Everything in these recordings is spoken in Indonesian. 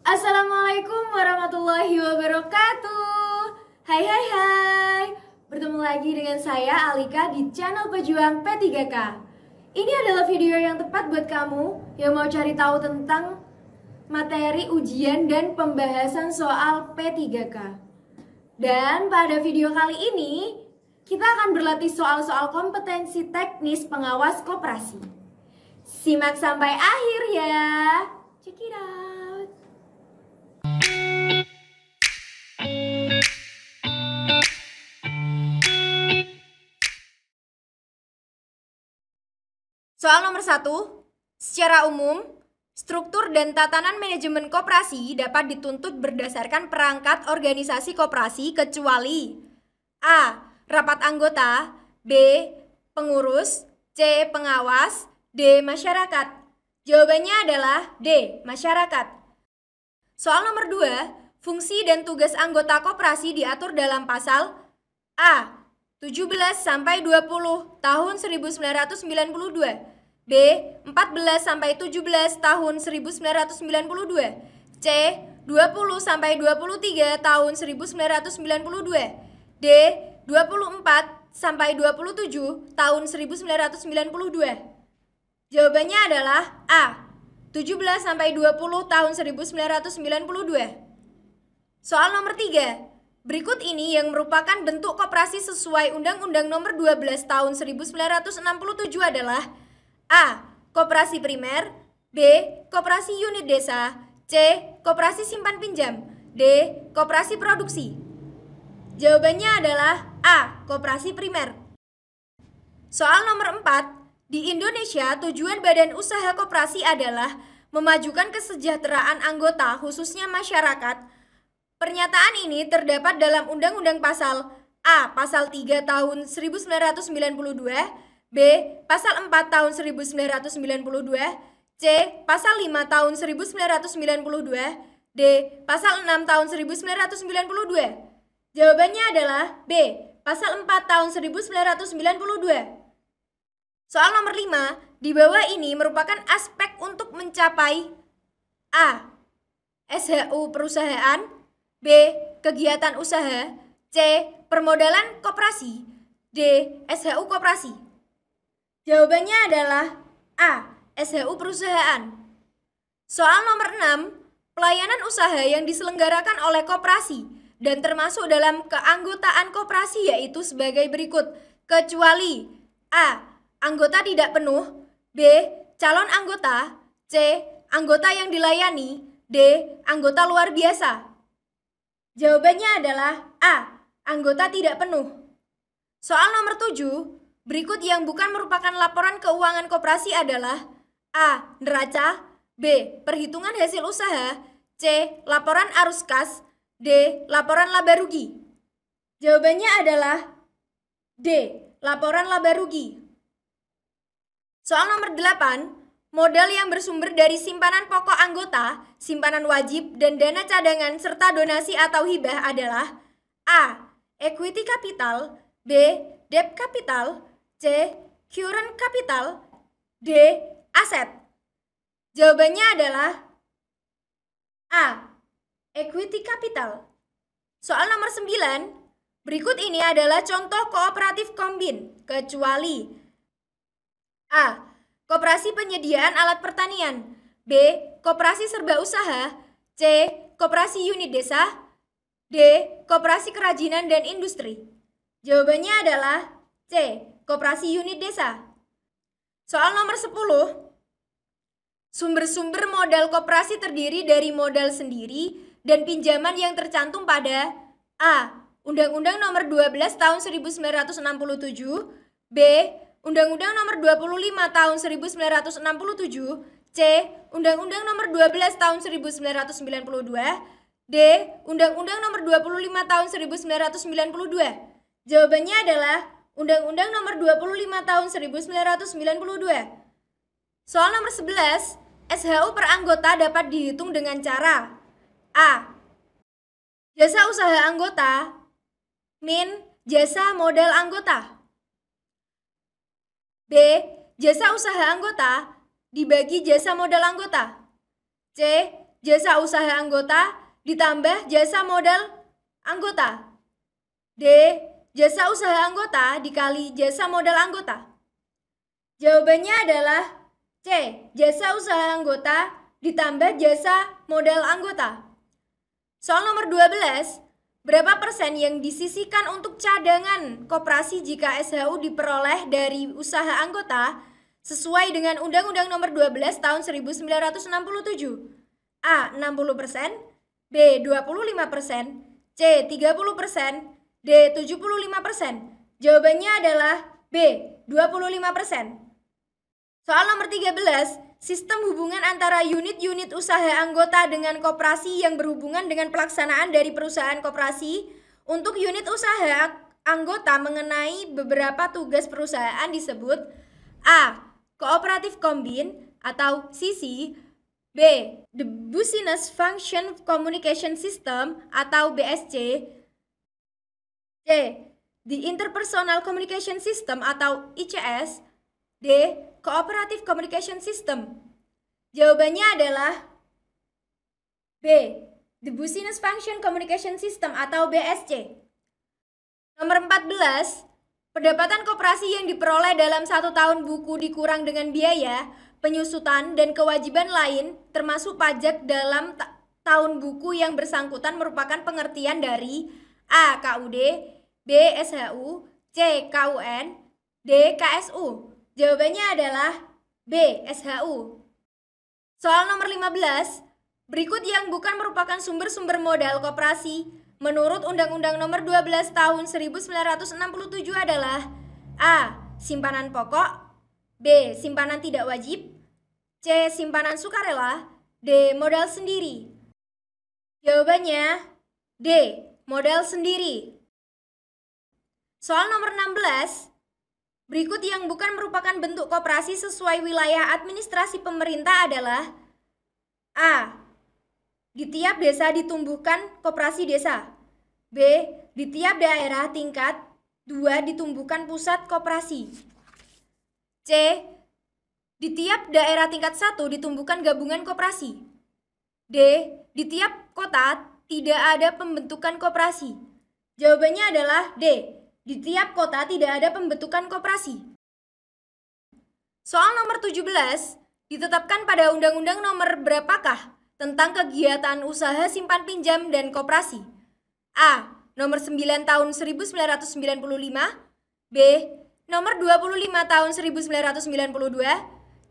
Assalamualaikum warahmatullahi wabarakatuh. Hai. Bertemu lagi dengan saya Alika di channel Pejuang P3K. Ini adalah video yang tepat buat kamu yang mau cari tahu tentang materi ujian dan pembahasan soal P3K. Dan pada video kali ini kita akan berlatih soal-soal kompetensi teknis pengawas koperasi. Simak sampai akhir ya. Check it out. Soal nomor 1, secara umum, struktur dan tatanan manajemen koperasi dapat dituntut berdasarkan perangkat organisasi koperasi kecuali A. Rapat anggota, B. Pengurus, C. Pengawas, D. Masyarakat. Jawabannya adalah D. Masyarakat. Soal nomor 2, fungsi dan tugas anggota koperasi diatur dalam pasal A. 17-20 tahun 1992, B. 14-17 tahun 1992, C. 20-23 tahun 1992, D. 24-27 tahun 1992. Jawabannya adalah A. 17-20 tahun 1992. Soal nomor 3. Berikut ini yang merupakan bentuk koperasi sesuai Undang-Undang Nomor 12 Tahun 1967 adalah A. Koperasi primer, B. Koperasi unit desa, C. Koperasi simpan pinjam, D. Koperasi produksi. Jawabannya adalah A. Koperasi primer. Soal nomor 4. Di Indonesia, tujuan badan usaha koperasi adalah memajukan kesejahteraan anggota, khususnya masyarakat. Pernyataan ini terdapat dalam Undang-Undang Pasal A. Pasal 3 tahun 1992, B. Pasal 4 tahun 1992, C. Pasal 5 tahun 1992, D. Pasal 6 tahun 1992. Jawabannya adalah B. Pasal 4 tahun 1992. Soal nomor 5, di bawah ini merupakan aspek untuk mencapai A. SHU perusahaan, B. Kegiatan usaha, C. Permodalan koperasi, D. SHU koperasi. Jawabannya adalah A. SHU perusahaan. Soal nomor 6, pelayanan usaha yang diselenggarakan oleh koperasi dan termasuk dalam keanggotaan koperasi yaitu sebagai berikut, kecuali A. Anggota tidak penuh, B. Calon anggota, C. Anggota yang dilayani, D. Anggota luar biasa. Jawabannya adalah A. Anggota tidak penuh. Soal nomor 7, berikut yang bukan merupakan laporan keuangan koperasi adalah A. Neraca, B. Perhitungan hasil usaha, C. Laporan arus kas, D. Laporan laba rugi. Jawabannya adalah D. Laporan laba rugi. Soal nomor 8, modal yang bersumber dari simpanan pokok anggota, simpanan wajib, dan dana cadangan serta donasi atau hibah adalah A. Equity capital, B. Debt capital, C. Current capital, D. Aset. Jawabannya adalah A. Equity capital. Soal nomor 9, berikut ini adalah contoh kooperatif kombin, kecuali A. Koperasi penyediaan alat pertanian, B. Koperasi serba usaha, C. Koperasi unit desa, D. Koperasi kerajinan dan industri. Jawabannya adalah C. Koperasi unit desa. Soal nomor 10. Sumber-sumber modal koperasi terdiri dari modal sendiri dan pinjaman yang tercantum pada A. Undang-Undang Nomor 12 Tahun 1967, B. Undang-Undang Nomor 25 Tahun 1967, C. Undang-Undang Nomor 12 Tahun 1992, D. Undang-Undang Nomor 25 Tahun 1992. Jawabannya adalah Undang-Undang Nomor 25 Tahun 1992. Soal nomor 11, SHU per anggota dapat dihitung dengan cara A. Jasa usaha anggota min jasa modal anggota, B. Jasa usaha anggota dibagi jasa modal anggota, C. jasa usaha anggota ditambah jasa modal anggota. D. Jasa usaha anggota dikali jasa modal anggota. Jawabannya adalah C. Jasa usaha anggota ditambah jasa modal anggota. Soal nomor 12. Berapa persen yang disisihkan untuk cadangan koperasi jika SHU diperoleh dari usaha anggota sesuai dengan Undang-Undang nomor 12 tahun 1967? A. 60%, B. 25%, C. 30%, D. 75%. Jawabannya adalah B. 25%. Soal nomor 13. Sistem hubungan antara unit-unit usaha anggota dengan koperasi yang berhubungan dengan pelaksanaan dari perusahaan koperasi untuk unit usaha anggota mengenai beberapa tugas perusahaan disebut A. Cooperative Combine atau CC, B. The Business Function Communication System atau BSC, C. The Interpersonal Communication System atau ICS, D. Cooperative Communication System. Jawabannya adalah B. The Business Function Communication System atau BSC. Nomor 14. Pendapatan koperasi yang diperoleh dalam 1 tahun buku dikurang dengan biaya, penyusutan, dan kewajiban lain termasuk pajak dalam tahun buku yang bersangkutan merupakan pengertian dari A. KUD, B. SHU, C. KUN, D. KSU. Jawabannya adalah B. SHU. Soal nomor 15. Berikut yang bukan merupakan sumber-sumber modal koperasi menurut Undang-Undang nomor 12 tahun 1967 adalah A. Simpanan pokok, B. Simpanan tidak wajib, C. Simpanan sukarela, D. Modal sendiri. Jawabannya D. Modal sendiri. Soal nomor 16. Berikut yang bukan merupakan bentuk koperasi sesuai wilayah administrasi pemerintah adalah A. Di tiap desa ditumbuhkan koperasi desa, B. Di tiap daerah tingkat 2 ditumbuhkan pusat koperasi, C. Di tiap daerah tingkat 1 ditumbuhkan gabungan koperasi, D. Di tiap kota tidak ada pembentukan koperasi. Jawabannya adalah D. Di tiap kota tidak ada pembentukan koperasi. Soal nomor 17. Ditetapkan pada Undang-Undang nomor berapakah tentang kegiatan usaha simpan pinjam dan koperasi? A. Nomor 9 tahun 1995, B. Nomor 25 tahun 1992,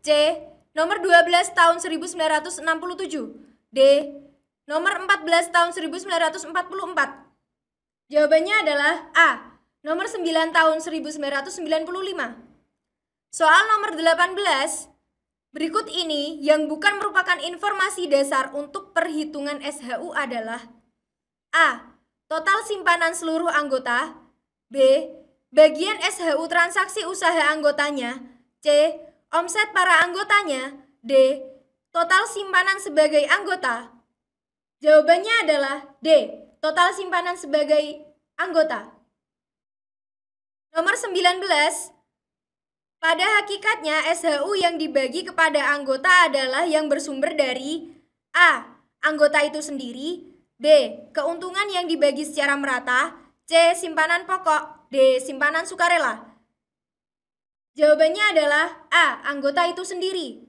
C. Nomor 12 tahun 1967, D. Nomor 14 tahun 1944. Jawabannya adalah A. Nomor 9 tahun 1995. Soal nomor 18. Berikut ini yang bukan merupakan informasi dasar untuk perhitungan SHU adalah A. Total simpanan seluruh anggota, B. Bagian SHU transaksi usaha anggotanya, C. Omset para anggotanya, D. Total simpanan sebagai anggota. Jawabannya adalah D. Total simpanan sebagai anggota. Nomor 19. Pada hakikatnya SHU yang dibagi kepada anggota adalah yang bersumber dari A. Anggota itu sendiri, B. Keuntungan yang dibagi secara merata, C. Simpanan pokok, D. Simpanan sukarela. Jawabannya adalah A. Anggota itu sendiri.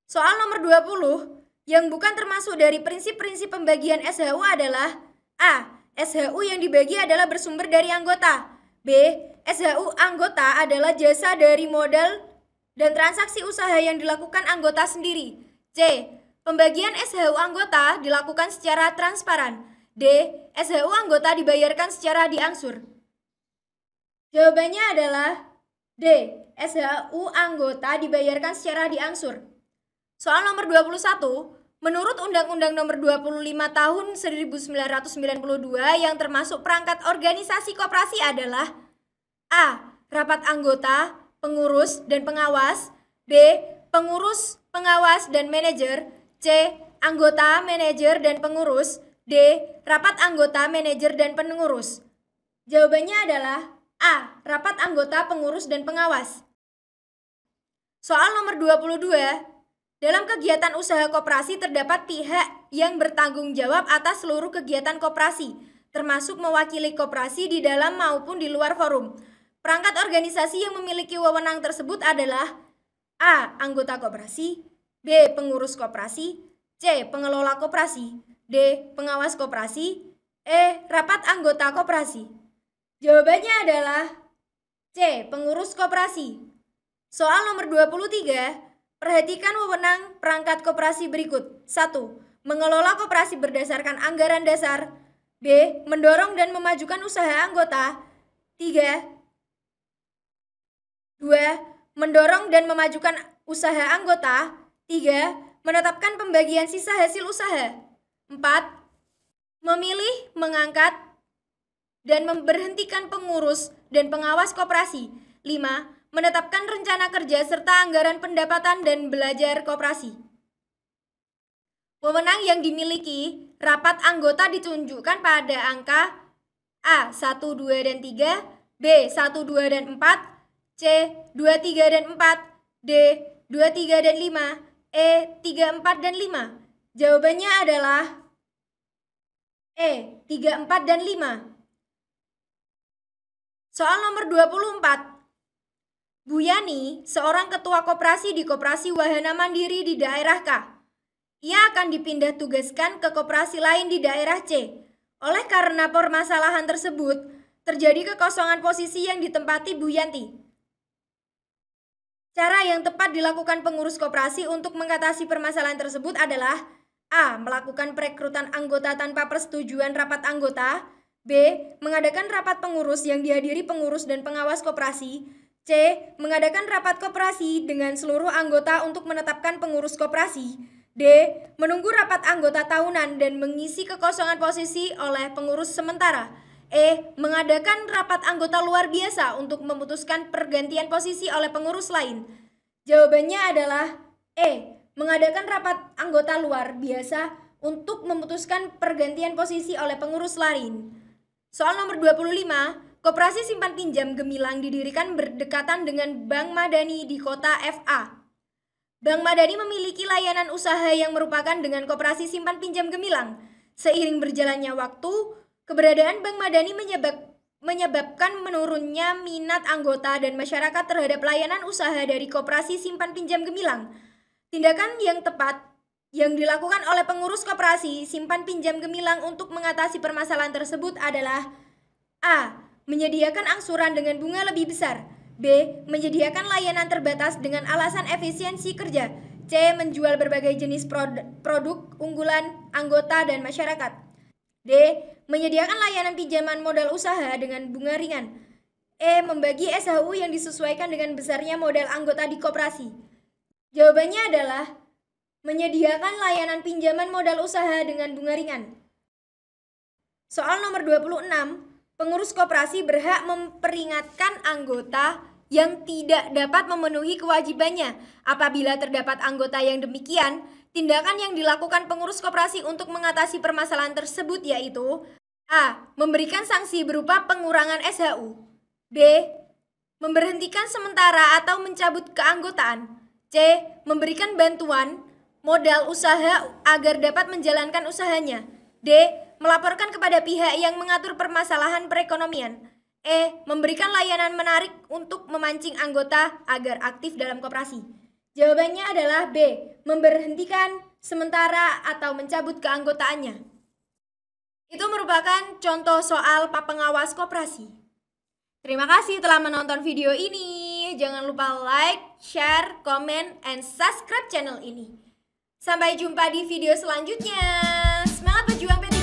Soal nomor 20. Yang bukan termasuk dari prinsip-prinsip pembagian SHU adalah A. SHU yang dibagi adalah bersumber dari anggota, B. SHU anggota adalah jasa dari modal dan transaksi usaha yang dilakukan anggota sendiri, C. Pembagian SHU anggota dilakukan secara transparan, D. SHU anggota dibayarkan secara diangsur. Jawabannya adalah D. SHU anggota dibayarkan secara diangsur. Soal nomor 21. Menurut Undang-Undang nomor 25 tahun 1992 yang termasuk perangkat organisasi koperasi adalah A. Rapat anggota, pengurus, dan pengawas, B. Pengurus, pengawas, dan manajer, C. Anggota, manajer, dan pengurus, D. Rapat anggota, manajer, dan pengurus. Jawabannya adalah A. Rapat anggota, pengurus, dan pengawas. Soal nomor 22. Dalam kegiatan usaha koperasi terdapat pihak yang bertanggung jawab atas seluruh kegiatan koperasi, termasuk mewakili koperasi di dalam maupun di luar forum. Perangkat organisasi yang memiliki wewenang tersebut adalah A. Anggota koperasi, B. Pengurus koperasi, C. Pengelola koperasi, D. Pengawas koperasi, E. Rapat anggota koperasi. Jawabannya adalah C. Pengurus koperasi. Soal nomor 23, perhatikan wewenang perangkat koperasi berikut. 1. Mengelola koperasi berdasarkan anggaran dasar. B. Mendorong dan memajukan usaha anggota. 3. 2. Mendorong dan memajukan usaha anggota. 3. Menetapkan pembagian sisa hasil usaha. 4. Memilih, mengangkat, dan memberhentikan pengurus dan pengawas koperasi. 5. Menetapkan rencana kerja serta anggaran pendapatan dan belajar koperasi. Wewenang yang dimiliki rapat anggota ditunjukkan pada angka A. 1, 2, dan 3, B. 1, 2, dan 4, C. 2, 3, dan 4, D. 2, 3, dan 5, E. 3, 4, dan 5. Jawabannya adalah E. 3, 4, dan 5. Soal nomor 24. Bu Yani, seorang ketua koperasi di Koperasi Wahana Mandiri di daerah K. Ia akan dipindah tugaskan ke koperasi lain di daerah C. Oleh karena permasalahan tersebut, terjadi kekosongan posisi yang ditempati Bu Yanti. Cara yang tepat dilakukan pengurus koperasi untuk mengatasi permasalahan tersebut adalah A. Melakukan perekrutan anggota tanpa persetujuan rapat anggota. B. Mengadakan rapat pengurus yang dihadiri pengurus dan pengawas koperasi. C. Mengadakan rapat koperasi dengan seluruh anggota untuk menetapkan pengurus koperasi. D. Menunggu rapat anggota tahunan dan mengisi kekosongan posisi oleh pengurus sementara. E. Mengadakan rapat anggota luar biasa untuk memutuskan pergantian posisi oleh pengurus lain. Jawabannya adalah E. Mengadakan rapat anggota luar biasa untuk memutuskan pergantian posisi oleh pengurus lain. Soal nomor 25, Koperasi Simpan Pinjam Gemilang didirikan berdekatan dengan Bank Madani di kota FA. Bank Madani memiliki layanan usaha yang merupakan dengan Koperasi Simpan Pinjam Gemilang. Seiring berjalannya waktu, keberadaan Bank Madani menyebabkan menurunnya minat anggota dan masyarakat terhadap layanan usaha dari Koperasi Simpan Pinjam Gemilang. Tindakan yang tepat yang dilakukan oleh pengurus Koperasi Simpan Pinjam Gemilang untuk mengatasi permasalahan tersebut adalah A. Menyediakan angsuran dengan bunga lebih besar. B. Menyediakan layanan terbatas dengan alasan efisiensi kerja. C. Menjual berbagai jenis produk unggulan anggota dan masyarakat. D. Menyediakan layanan pinjaman modal usaha dengan bunga ringan. E. Membagi SHU yang disesuaikan dengan besarnya modal anggota di koperasi. Jawabannya adalah menyediakan layanan pinjaman modal usaha dengan bunga ringan. Soal nomor 26, pengurus koperasi berhak memperingatkan anggota yang tidak dapat memenuhi kewajibannya. Apabila terdapat anggota yang demikian, tindakan yang dilakukan pengurus koperasi untuk mengatasi permasalahan tersebut yaitu A. Memberikan sanksi berupa pengurangan SHU. B. Memberhentikan sementara atau mencabut keanggotaan. C. Memberikan bantuan modal usaha agar dapat menjalankan usahanya. D. Melaporkan kepada pihak yang mengatur permasalahan perekonomian. E. Memberikan layanan menarik untuk memancing anggota agar aktif dalam koperasi. Jawabannya adalah B. Memberhentikan sementara atau mencabut keanggotaannya. Itu merupakan contoh soal pengawas koperasi. Terima kasih telah menonton video ini. Jangan lupa like, share, komen, and subscribe channel ini. Sampai jumpa di video selanjutnya. Semangat berjuang PT